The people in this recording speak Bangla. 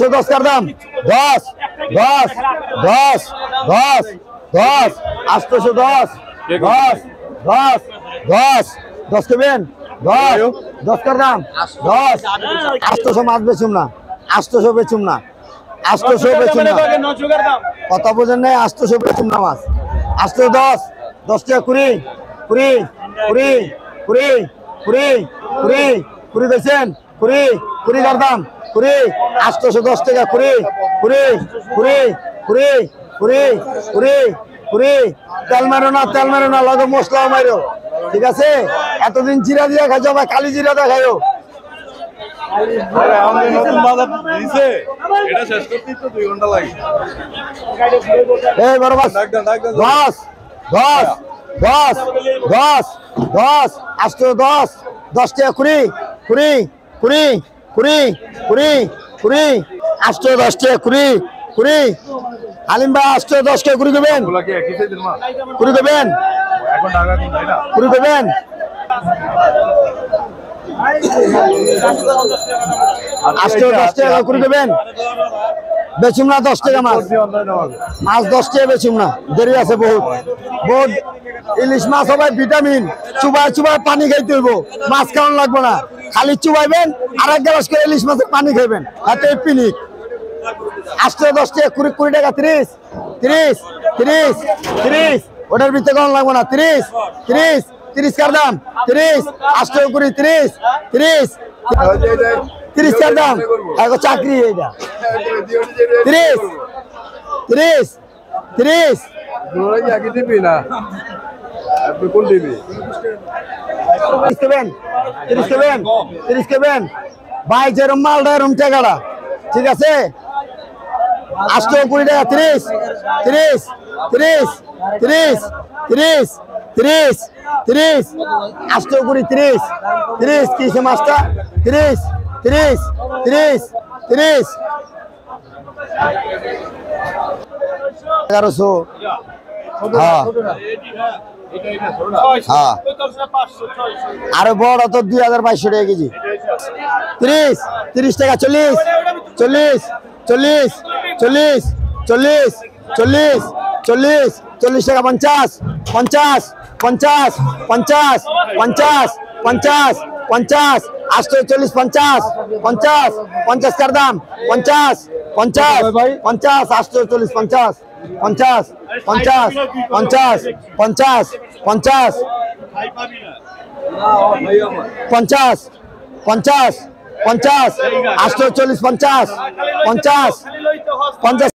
810 कर दाम 10 10 10 10 10 810 10 10 10 10 করবেন 10 10 कर दाम 10 800 মাছ বেচুম না 800 বেচুম না 800 বেচুম না কথা বুঝেন না 800 বেচুম না মাছ 810 10 টাকা 20 20 20 20 20 20 20 বেচেন 20 20 कर दाम 20 810 টাকা 20 20 20 20 20 20 20 তেল মারো না লগে মশলা মারো ঠিক আছে এতদিন জিরা দিয়া খাইছো ভাই কালি জিরা দা খাইও আরে আমাদের নতুন বাজার দিছে এটা শেষ করতেই তো 2 ঘন্টা লাগে এই বড় বাস 10 10 10 10 10 810 10 টাকা 20 20 20 20 20 20 810 টাকা 20 20 আলিম ভাই 810 টাকা 20 দেবেন ওগুলা কি একই সাইজের মাছ 20 দেবেন এখন টাকা কোন তাই না 20 দেবেন 810 টাকা 20 দেবেন বেচুম না 10 টাকা মাছ 10 টাকা বেচুম না দেরি আছে বহুত বহুত ইলিশ মাছ হবে ভিটামিন চুবাই পানি খাইতে হইব মাছ খাওয়ান লাগবে না খালি চুবাইবেন আর এক গ্লাস করে ইলিশ মাছের পানি খাইবেন হাতে পিনিক 810 টাকা 20 টাকা 30 30 30 30 ওটার ভিতরে কোন লাগবে না 30 30 30 কার দাম 30 820 30 30 30 কার দাম এগো চাকরি এটা 30 30 30 তোরা কি আগে দিবি না আপনি কোন দিবি 30 কেবেন 30 কেবেন 30 কেবেন ভাই যেরম মালটা এরম টাকাটা ঠিক আছে 820 টাকা 30 30 30 30 30 30 30 820 30 30 কিসে মাছটা 30 30 30 30 1100 হ্যাঁ হ্যাঁ আরে বড় তো 2200 টাকা কেজি 30 30 টাকা 40 40 40 40 40 40 40 40 টাকা 50 50 50 50 50 50 50 840 50 50 50 कर दाम 50 50 50 840 50 50 50 50 50 50 50 50 50 840 50 50 50